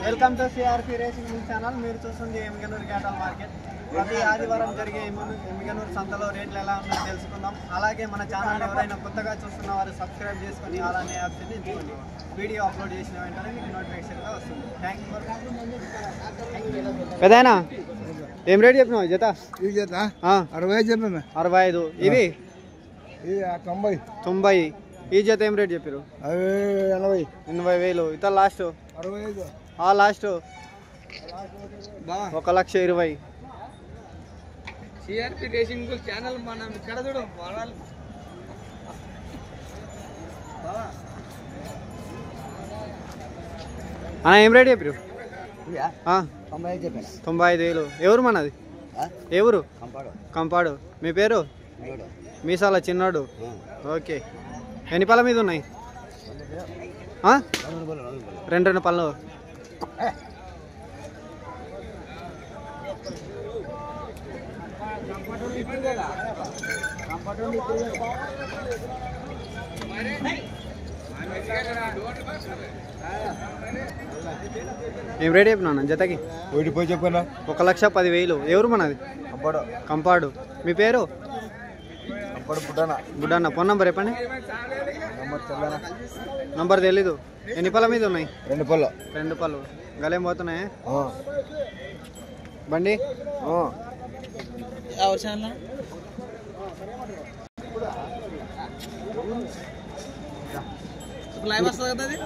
Welcome to CRP racing news channel. మీరు చూస్తుంది Emmiganur క్యాటల్ market. ప్రతి ఆదివారం జరిగే ఎమ్మిగనూరు సంతలో రేట్లు ఎలా ఉన్నాయో తెలుసుకుందాం. అలాగే మన ఛానల్ ఎవరైనా కొత్తగా చూస్తున్న వారు సబ్స్క్రైబ్ చేసుకొని అలానే ఆప్షన్ ఎంచుకోండి. వీడియో అప్లోడ్ చేసిన వెంటనే మీకు నోటిఫికేషన్గా వస్తుంది. Thank you. పెదైనా ఏం రేట్ చెప్పినావు జత? ఈ జత 65 చెప్పాను. 65. ఇవి 90. ఈ జత ఏం రేట్ చెప్పారు? 80,000. ఇతర last 65. Last 1,20,000. CRP racing channel మనం ఇక్కడ చూడం. అన్న ఏం రేట్ చెప్పారు? 95. ఎవరు మనది? ఎవరు? కంపాడు. మీ పేరు? మీసాల చిన్నాడు. ఓకే. ఎన్ని పళ్ళ మీద ఉన్నాయి? 2 పళ్ళు. ఏం రేట్ చెప్పినా జతకి? 1,10,000. ఎవరు మనది? కంపాడు. మీ పేరు? బుడ్డన్న. ఫోన్ నంబర్ చెప్పండి. నంబర్ తెలీదు. ఎన్ని పళ్ళ మీద ఉన్నాయి? 2 పళ్ళు. గలేం పోతున్నాయి బండి? లైవ్ వస్తుంది కదా అది.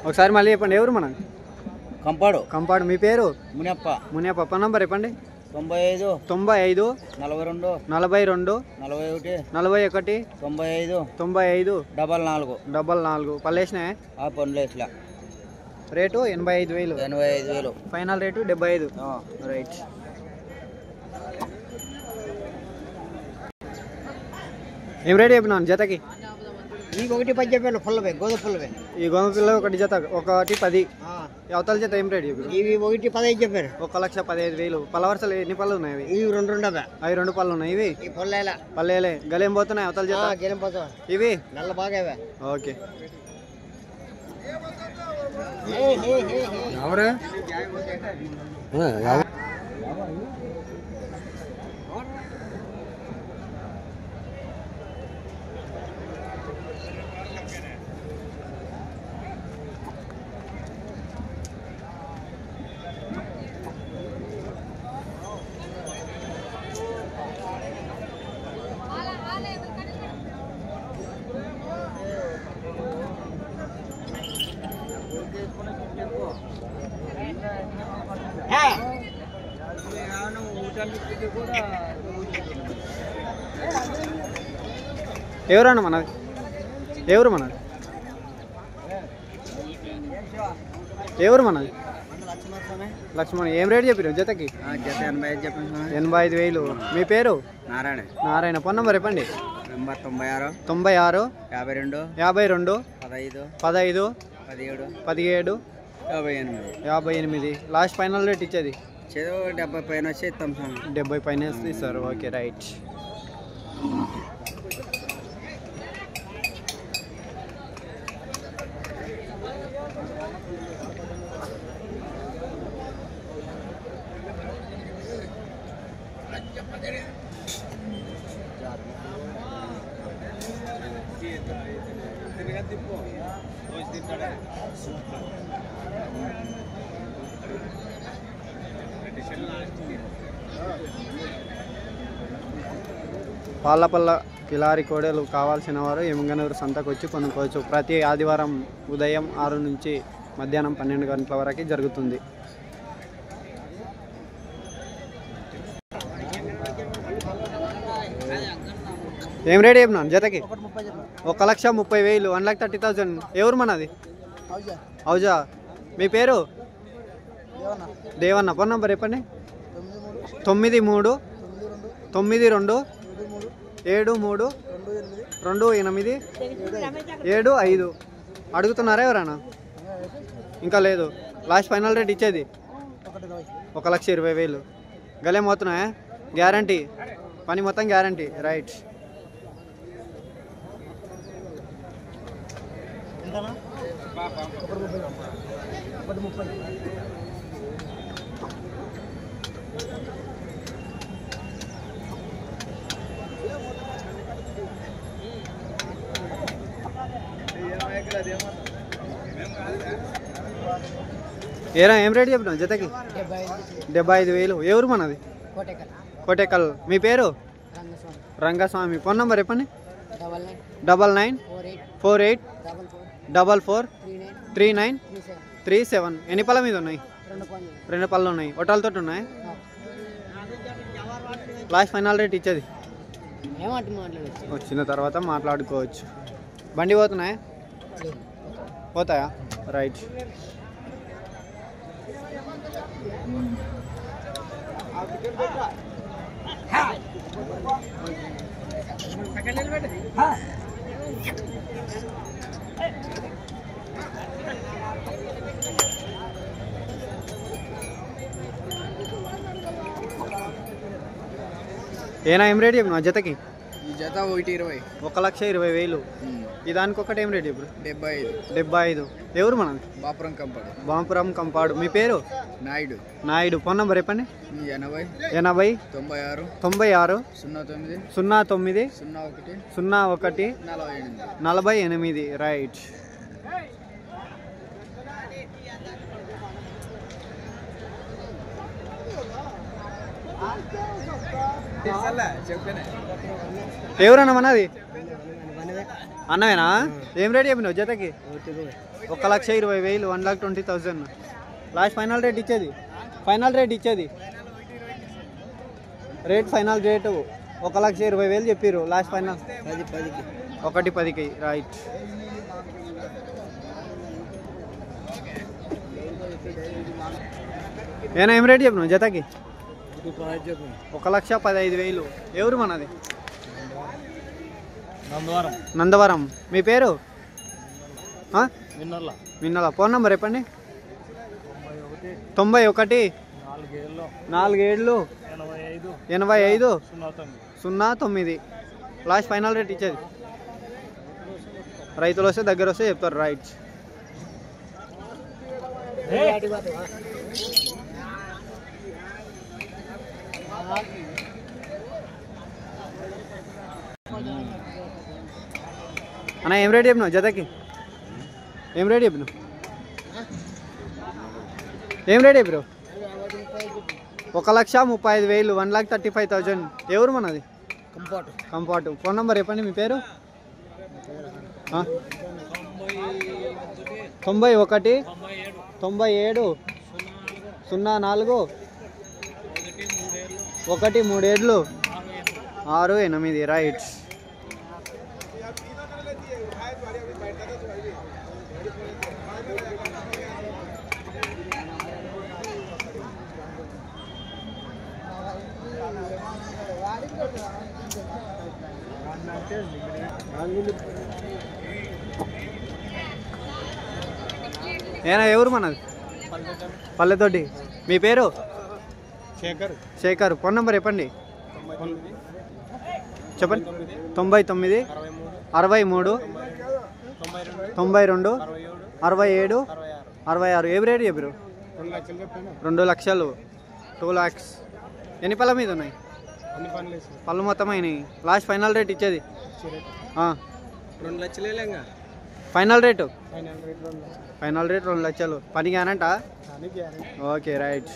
ఒకసారి మళ్ళీ చెప్పండి. ఎవరు మన? కంపాడు. మీ పేరు? మునియప్ప. ఫోన్ నంబర్ చెప్పండి. 95 42 41 95 44 44. పల్లేసినా? పనులేట్లా. రేటు 85,000. 85,000. Final rate 75. రైట్. ఏం రేట్ చెప్పినాను జతకి? ఈ 1.10 చెప్పాను. పుల్లవే గోధుమ పుల్లవే. ఈ గోధుమ పిల్ల ఒకటి జత 1.10. అవతల జత ఏం రేట్ చెప్పారు? ఇవి 1.15 చెప్పారు. 1,15,000. పళ్ళ వరుసలు ఎన్ని పళ్ళు ఉన్నాయి? ఇవి 2 అవి 2 పళ్ళు ఉన్నాయి. ఇవి పల్లెలే. గలేం పోతున్నాయి అవతల జత? గెలం పోతా. ఇవి నల్ల బాగా. ఓకే. ఎవరన్నా మనది? ఎవరు మనది? లక్ష్మణ్. ఏం రేట్ చెప్పారు జతకి? 85,000. మీ పేరు? నారాయణ. ఫోన్ నంబర్ చెప్పండి. 96 52 15 17 58. లాస్ట్ ఫైనల్ రేట్ ఇచ్చేది 70 పైన వచ్చి ఇస్తాం. 70 పైన ఇస్తారు. Okay right. పాలపల్ల కిలారి కోడలు కావాల్సిన వారు ఎమ్మిగనూరు సంతకు వచ్చి కొనుక్కోవచ్చు. ప్రతి ఆదివారం ఉదయం 6 నుంచి మధ్యాహ్నం 12 గంటల వరకు జరుగుతుంది. ఏం రేట్ చెప్పినాను జతకి? 1,30,000. 1,30,000. ఎవరు మనది? అవుజా. మీ పేరు? దేవన్న. ఫోన్ నంబర్ చెప్పండి. 93 92 732875 అడుగుతున్నారా ఎవరన్నా? ఇంకా లేదు. లాస్ట్ ఫైనల్ రేట్ ఇచ్చేది 1,20,000. గలేం అవుతున్నాయా? గ్యారంటీ, పని మొత్తం గ్యారంటీ. రైట్. ఏరా ఏం రేట్ చెప్పినావు జతకి? 75,000. ఎవరు మనది? కోటేకల్. మీ పేరు? రంగస్వామి. ఫోన్ నెంబర్ చెప్పండి. 9948443937. ఎన్ని పళ్ళ మీద ఉన్నాయి? 2 పళ్ళు ఉన్నాయి. ఒటాలతో ఉన్నాయి. లాస్ట్ ఫైనల్ రేట్ ఇచ్చేది వచ్చిన తర్వాత మాట్లాడుకోవచ్చు. బండి పోతున్నాయా? పోతాయా? రైట్. ఏనా ఏం రేట్ చెప్పిన జతకి? ఈ జత 1,20,000. 1,20,000. ఈ దానికి ఒకటి ఏం రేట్ చెప్పు? 75. ఎవరు మనది? బాపురం కంపాడు. మీ పేరు? నాయుడు. ఫోన్ నెంబర్ చెప్పండి. 80 96 96 09 01 48. 48. రైట్. ఎవరన్నా మనది? అన్నవేనా? ఏం రేట్ చెప్పినావు జతకి? 1,20,000. 1,20,000. లాస్ట్ ఫైనల్ రేట్ ఇచ్చేది రేట్ ఫైనల్ రేటు 1,20,000 చెప్పారు. Last final 1,10,000. రైట్. ఏనా ఏం రేట్ చెప్పినావు జతకి? 1,15,000. ఎవరు మనది? నందవరం. మీ పేరు? మిన్నల. ఫోన్ నెంబర్ చెప్పండి. 91 47 85 09. లాస్ట్ ఫైనల్ రేట్ ఇచ్చేది. రైతులు వస్తే దగ్గర వస్తే చెప్తారు. రైట్. అన్న ఏం రేట్ చెప్పినావు జతకి? ఏం రేట్ చెప్పినావు? 1,35,000. 1,35,000. ఎవరు మనది? కంపాటు. ఫోన్ నెంబర్ చెప్పండి. మీ పేరు? 91 97 04 137 68. రైట్. ఏనా ఎవరు మనది? పల్లెతోటి. మీ పేరు? శేఖర్. ఫోన్ నెంబర్ చెప్పండి. 99 63 92 67 66. ఏ రేటు చెప్పారు? 2 లక్షలు. 2 lakhs. ఎన్ని పళ్ళ మీద ఉన్నాయి? పళ్ళు మొత్తం అయినాయి. లాస్ట్ ఫైనల్ రేట్ ఇచ్చేది 2 లక్షలేగా. ఫైనల్ రేటు 2 లక్షలు. పని గ్యారంటా? ఓకే. రైట్.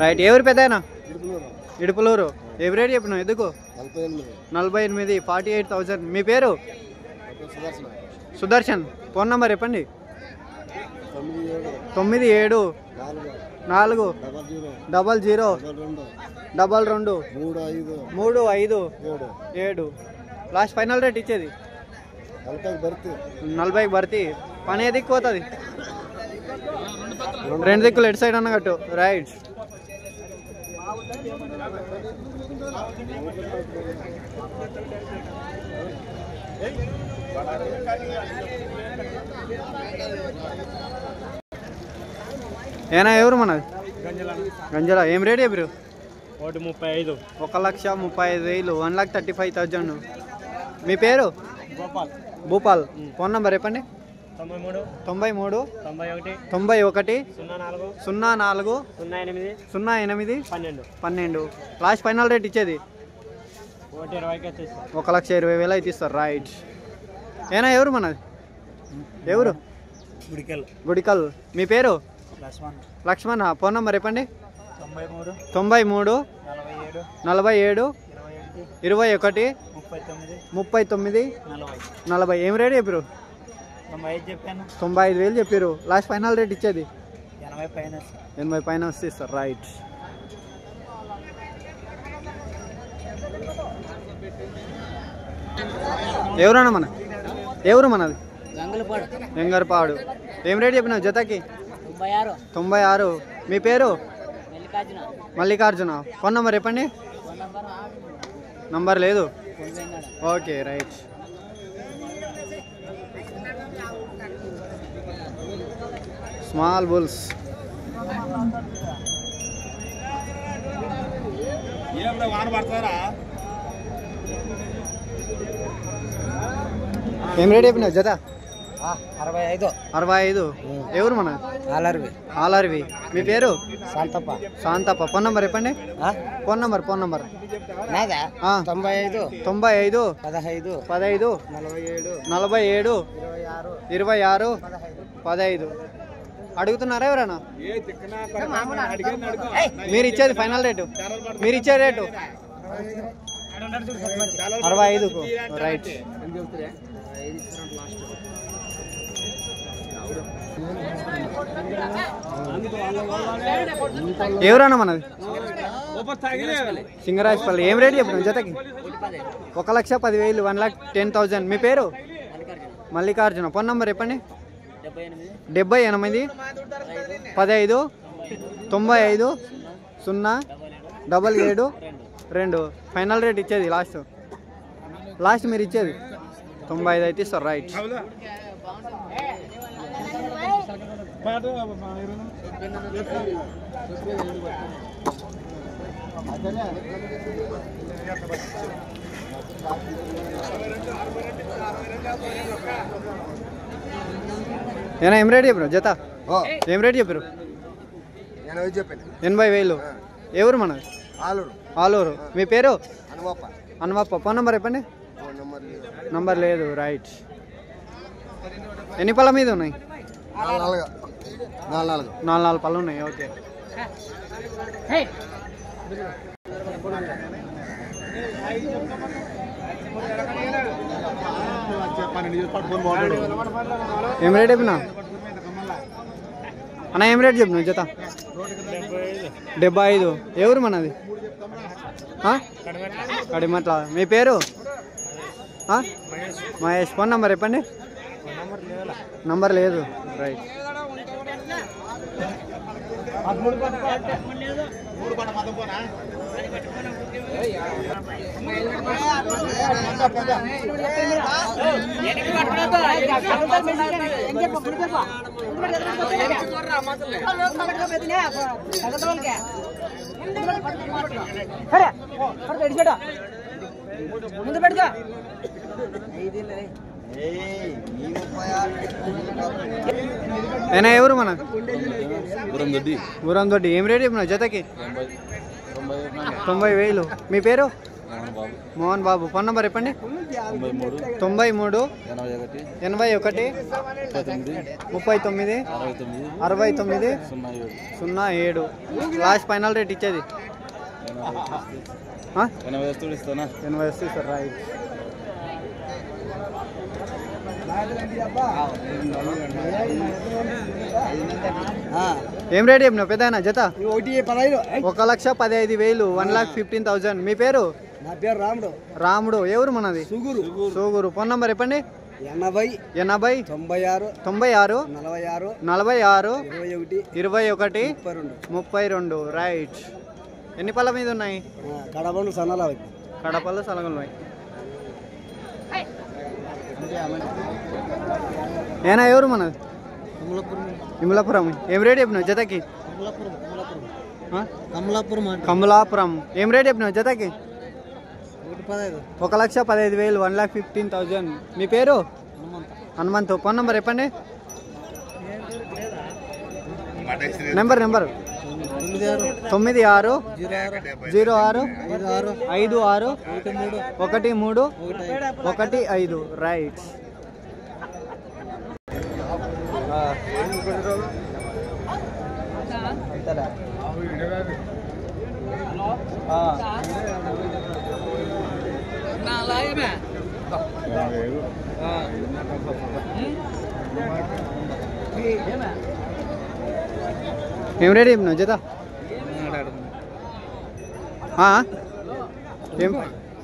రైట్. ఎవరు పెద్దయినా? ఇడుపులూరు. ఏం రేట్ చెప్పినావు ఎందుకు? 48, 48,000. మీ పేరు? సుదర్శన్. ఫోన్ నెంబర్ చెప్పండి. 97 4 00 22 35 7. లాస్ట్ ఫైనల్ రేట్ ఇచ్చేది 40కి భర్తీ. పని ఏ దిక్కు పోతుంది? 2 దిక్కులు ఎటు సైడ్ అన్నగట్టు. రైట్. ఏనా ఎవరు మనది? గంజల. ఏం రేట్ చెప్పారు? 135. 1,35,000. 1,35,000. మీ పేరు? భూపాల్. ఫోన్ నెంబర్ చెప్పండి. 93 91 04 08 12. లాస్ట్ ఫైనల్ రేట్ ఇచ్చేది 1,20,000 అయితే ఇస్తారు. రైట్. ఏనా ఎవరు మనది? ఎవరు? గుడికల్. మీ పేరు? లక్ష్మణ్. ఫోన్ నెంబర్ చెప్పండి. 93 47 21 39 40. ఏం రేట్ చెప్పారు? 95,000 చెప్పారు. లాస్ట్ ఫైనల్ రేట్ ఇచ్చేది 80 పైన వస్తే ఇస్తారు. రైట్. ఎవరన్నా మన ఎవరు మనది? వెంగరపాడు. ఏం రేట్ చెప్పినావు జతకి? 96. మీ పేరు? మల్లికార్జున. ఫోన్ నెంబర్ చెప్పండి. నంబర్ లేదు. Okay right. Small bulls. ఏం రేట్ చెప్పినావు జత? 65. ఎవరు మన? ఆలర్వి. మీ పేరు? శాంతప్ప. ఫోన్ నెంబర్ చెప్పండి. Phone number 95 15 47 26 15. అడుగుతున్నారా ఎవరన్నా? మీరు ఇచ్చేది ఫైనల్ రేటు? మీరు ఇచ్చే రేటు 65కు. రైట్. ఎవరన్నా మనది? సింగరాజపల్లి. ఏం రేట్ చెప్పిన జతకి? 1,10,000 1,10,000. మీ పేరు? మల్లికార్జున. ఫోన్ నెంబర్ చెప్పండి. 78 15 95 0 77 2. ఫైనల్ రేట్ ఇచ్చేది లాస్ట్ మీరు ఇచ్చేది 95 అయితే ఇస్తారు. రైట్. ఏనా ఏం రేట్ చెప్పారు జత? ఏం రేట్ చెప్పారు? 80,000. ఎవరు మనది? ఆలూరు. మీ పేరు? హనుమప్ప. ఫోన్ నెంబర్ చెప్పండి. నంబర్ లేదు. రైట్. ఎన్ని పళ్ళ మీద ఉన్నాయి? 4 పళ్ళు ఉన్నాయి. ఓకే. ఏం రేట్ చెప్పినా అన్న? ఏం రేట్ చెప్పినా జత? 75. ఎవరు మనది? కడిమట్ల. మీ పేరు? మహేష్. ఫోన్ నెంబర్ చెప్పండి. నంబర్ లేదు. రైట్. అయినా ఎవరు మన? ఊరందొడ్డి. ఏం రేట్ చెప్పిన జతకి? 90,000. మీ పేరు? మోహన్ బాబు. ఫోన్ నెంబర్ చెప్పండి. 93 81 39 69 07. లాస్ట్ ఫైనల్ రేట్ ఇచ్చేది 80 ఇస్తానా 80 వస్తే సార్ రైట్. ఏం రేట్ చెప్పినావు పెద్ద జత? 1,15,000 1,15,000. మీ పేరు? నా పేరు రాముడు. రాముడు. ఎవరు మనది? సూగూరు. ఫోన్ నంబర్ చెప్పండి. 80 96 46 21 32. రైట్. ఎన్ని పళ్ళ మీద ఉన్నాయి? కడపలు సన్నలు కడపలు సలగలు ఉన్నాయి. ఏనా ఎవరు మనది? ఇమలాపురం. ఏం రేట్ చెప్పినావు జతకి? కమలాపురం. ఏం రేట్ చెప్పినావు జతకి? 1,15,000 1,15,000. మీ పేరు? హనుమంతు. ఫోన్ నంబర్ చెప్పండి. నెంబర్ 96 06 56 13 15. రైట్. ఏం రేట్ చెప్పినావు జత?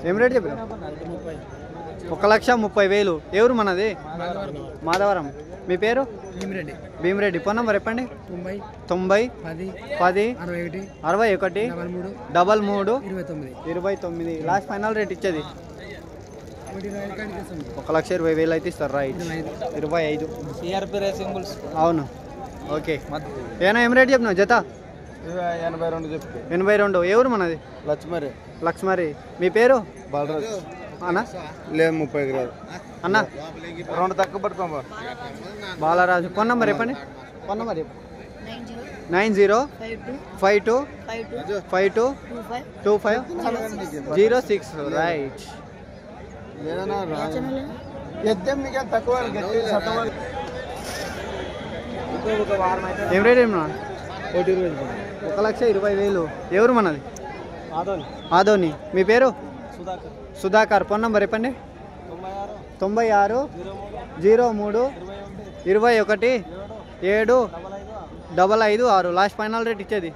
ఏం రేట్ చెప్పినావు? 1,30,000. ఎవరు మనది? మాధవరం. మీ పేరు? భీమిరెడ్డి. ఫోన్ నంబర్ చెప్పండి. 90 10 61 33 29. లాస్ట్ ఫైనల్ రేట్ ఇచ్చేది 1,20,000 అయితే ఇస్తారు. రైట్. 25. అవును. ఓకే. ఏనా ఏం రేట్ చెప్పినావు జత? 82. ఎవరు మనది? లక్ష్మరి. మీ పేరు? బాలరాజు. అన్నా లేదు 30 అన్నా 2 తక్కువ పట్టుకోమా. బాలరాజు. ఫోన్ నంబర్ చెప్పండి. ఫోన్ నంబర్ చెప్పు. 90 52 52 25 06. రైట్. ఏం రేట్ ఏమన్నా? 1,20,000. ఎవరు మనది? ఆదోని. మీ పేరు? సుధాకర్. ఫోన్ నంబర్ చెప్పండి. 96 03 21 7 556. లాస్ట్ ఫైనల్ రేట్ ఇచ్చేది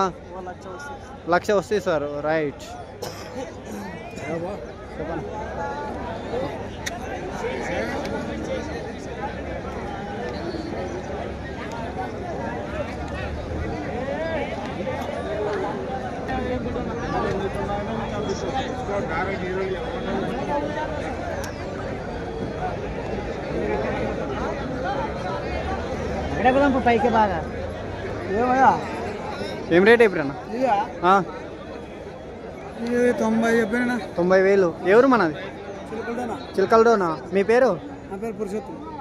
1,00,000 వస్తుంది సార్. రైట్. పైకి బాగా ఏం రేట్ అయిపోయినా? 90 చెప్పినా. 90,000. ఎవరు మనది? చిలకలడోనా. మీ పేరు? నా పేరు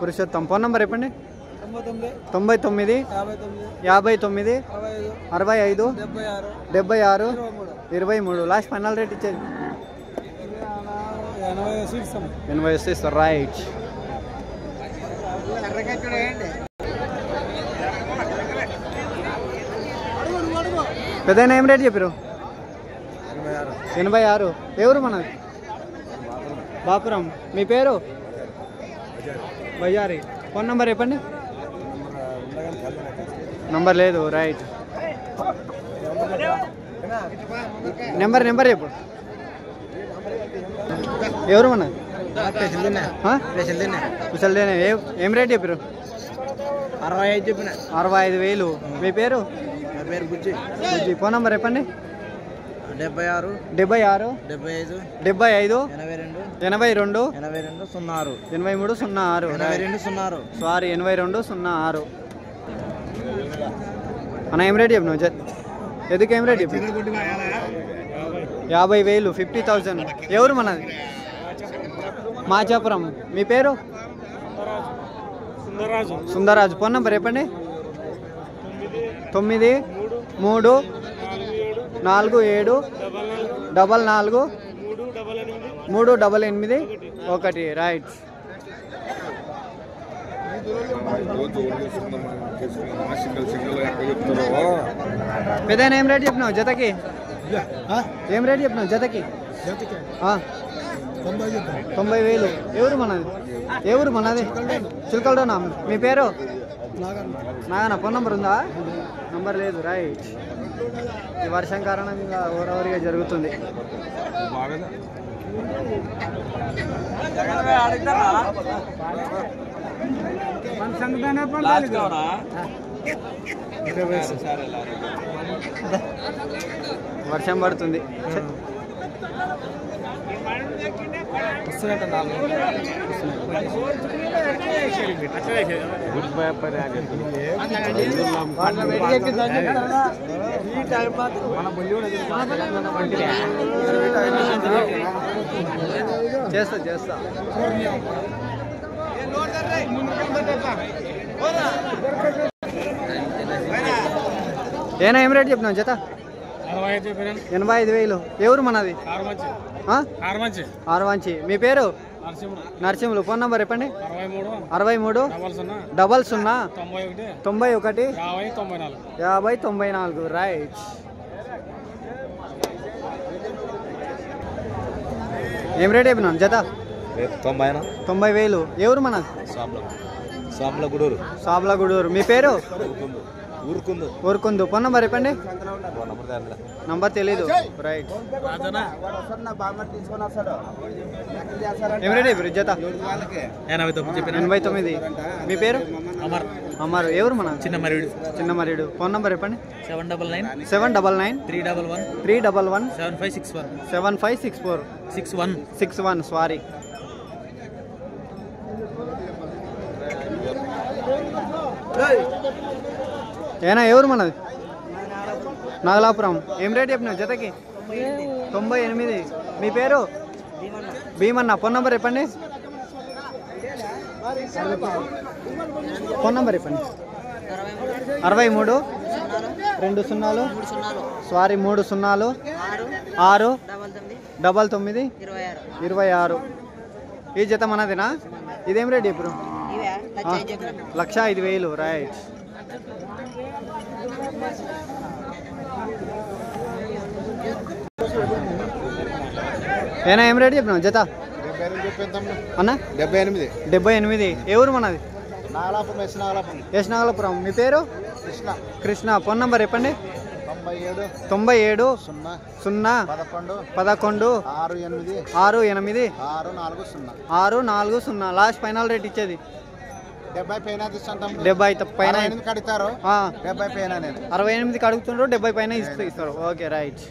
పురుషోత్తం. ఫోన్ నంబర్ చెప్పండి. 99 59 65 76 23. లాస్ట్ ఫైనల్ రేట్ ఇచ్చేది 80 వస్తే సార్. రైట్. పెద్ద ఏం రేట్ చెప్పారు? 86. ఎవరు మనది? బాపురం. మీ పేరు? బజారి. ఫోన్ నంబర్ చెప్పండి. నంబర్ లేదు. రైట్. నెంబర్ చెప్పు. ఎవరు మనది? కుశల్దేనే. ఏం రేట్ చెప్పారు? 65 చెప్పిన. 65,000. మీ పేరు? నా పేరు బుజ్జి. ఫోన్ నంబర్ చెప్పండి. 76 75 82 82 06 83 06. సారీ 82 06. అన్న ఏం రేట్ చెప్పినావు? ఎందుకు ఏం రేట్ చెప్పి? 50,000 50,000. ఎవరు మనది? మాచాపురం. మీ పేరు? సుందరాజు. ఫోన్ నంబర్ చెప్పండి. 9 3 47 44 388 1. రైట్. పెద్ద ఏం రేట్ చెప్పినావు జతకి? ఏం రేట్ చెప్పినావు జతకి? 90,000. ఎవరు మనది? ఎవరు మనది? చిలకలడోనా? మీ పేరు? నాగన. ఫోన్ నెంబర్ ఉందా? నంబర్ లేదు. రైట్. ఈ వర్షం కారణంగా ఓరవరిగా జరుగుతుంది. వర్షం పడుతుంది. చేస్తా ఏనా ఏం రేట్ చెప్పినావు జత? 85,000. ఎవరు మనది? ఆర్వాంచి. మీ పేరు? నరసింహులు. ఫోన్ నంబర్ చెప్పండి. 63 00 91 50 94. రైట్. ఏం రేట్ చెప్పినాను జత? 90,000. ఎవరు మనది? సాబ్లగూడూరు. మీ పేరు? ఊరుకుందు. ఫోన్ నంబర్ చెప్పండి. నంబర్ తెలీదు. రైట్. ఏం రేట్ చెప్పారు జత? 89. మీ పేరు? అమర్. ఎవరు మన? చిన్న మరిడు. ఫోన్ నంబర్ చెప్పండి. 799 311 7564 61. సారీ. ఏనా ఎవరు మనది? నాగలాపురం. ఏం రేట్ చెప్పినావు జతకి? 98. మీ పేరు? భీమన్న. ఫోన్ నంబర్ చెప్పండి. ఫోన్ నంబర్ చెప్పండి. 63 20 సారీ 3 0 6 99 26. ఈ జత మనదేనా? ఇదేం రేట్ ఇప్పుడు? 1,05,000. రైట్. ఏనా ఏం రేట్ చెప్పినావు జత? అన్న 78. ఎవరు మనది? యశ్నాగలాపురం. మీ పేరు? కృష్ణ. ఫోన్ నంబర్ చెప్పండి. 97 0 11 68 640. లాస్ట్ ఫైనల్ రేట్ ఇచ్చేది 70 పైన. 68 అడుగుతుండ్రు, 70 పైన ఇస్తారు. Okay right.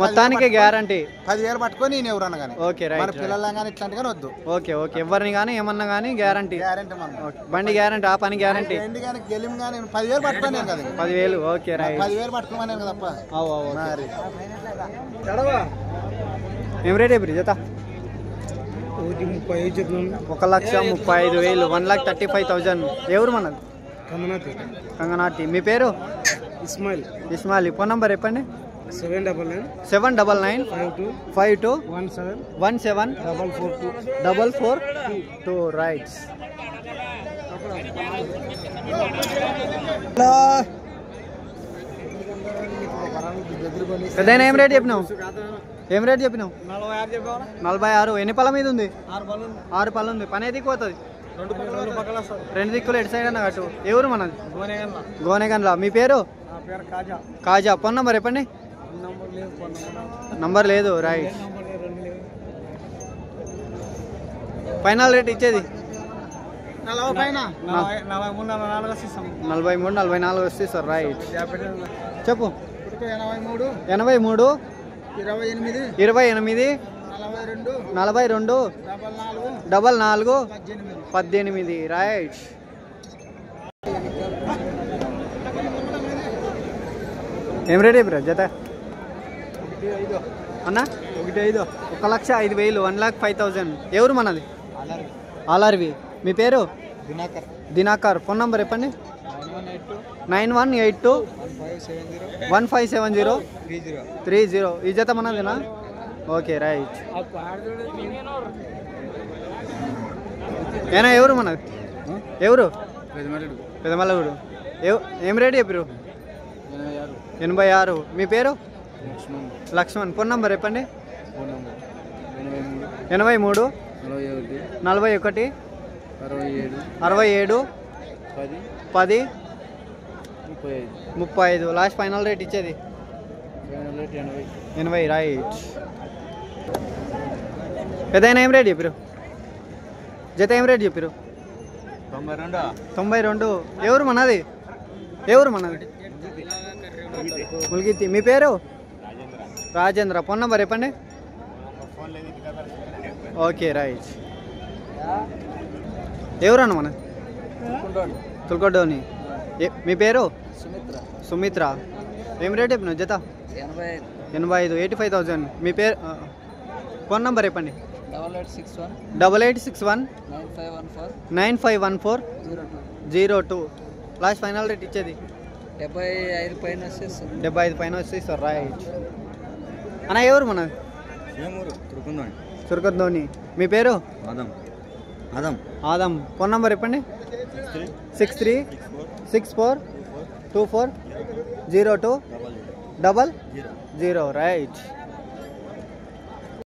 మొత్తానికి గ్యారంటీ 10,000 పట్టుకొని నేను ఎవరన్నా కానీ. Okay right. పిల్లలు కానీ ఇట్లాంటి కానీ వద్దు. ఓకే ఎవరిని కానీ ఏమన్నా కానీ గ్యారంటీ. బండి గ్యారంటీ, ఆ పని గ్యారంటీ. గెలిం కానీ 10,000 పట్టుకొని కదా. 10,000. Okay right. 10,000 పట్టుకోమని తప్ప. ఏం రేట్ చెప్పి జత? 1,35,000. 1,35,000. ఎవరు మనది? కంగనాటి. మీ పేరు? ఇస్మాయిల్. ఫోన్ నంబర్ చెప్పండి. 799 52 17 442. రైట్. పెద్దయినా ఏం రేట్ చెప్పినావు? 46. ఎన్ని పళ్ళ మీద ఉంది? 6 పళ్ళు ఉంది. పని ఏది పోతుంది? 2 దిక్కులు. ఎటు సైడ్ అన్న కట్టు. ఎవరు మనది? గోనెగన్ల. మీ పేరు? కాజా. ఫోన్ నంబర్ చెప్పండి. నంబర్ లేదు. రైట్. ఫైనల్ రేట్ ఇచ్చేది 43 44 వస్తే సార్. రైట్. చెప్పు. 83 28 42 44 18. రైట్. ఏం రేట్ చెప్పిరా జత? అన్న 1,05,000. 1,05,000. ఎవరు మనది? ఆర్ఆర్వి. మీ పేరు? దినాకర్. ఫోన్ నంబర్ చెప్పండి. 9182 1570 30. ఈ జత మనదేనా? Okay right. ఏనా ఎవరు మనది? ఎవరు? పెదమల్లగూడు. ఏం రేట్ చెప్పారు? 86. మీ పేరు? లక్ష్మణ్. ఫోన్ నంబర్ చెప్పండి. 83 41 67 10 35. లాస్ట్ ఫైనల్ రేట్ ఇచ్చేది 80. రైట్. పెద్దయినా ఏం రేట్ చెప్పారు? జత ఏం రేట్ చెప్పారు? 92. ఎవరు మనది? ముల్గితి. మీ పేరు? రాజేంద్ర. ఫోన్ నంబర్ చెప్పండి. Okay right. ఎవరన్నా మన? తుల్కొడ్డోని. మీ పేరు? సుమిత్ర. ఏం రేట్ చెప్పిన జత? 85. 85,000. మీ పేరు? ఫోన్ నంబర్ చెప్పండి. 8861 9514 02. లాస్ట్ ఫైనల్ రేట్ ఇచ్చేది 75 పైన వచ్చేస్తారు. రైట్. అన్న ఎవరు మన? తుర్కద్దోని. మీ పేరు? ఆదం. ఫోన్ నంబర్ చెప్పండి. 636424 0200. రైట్.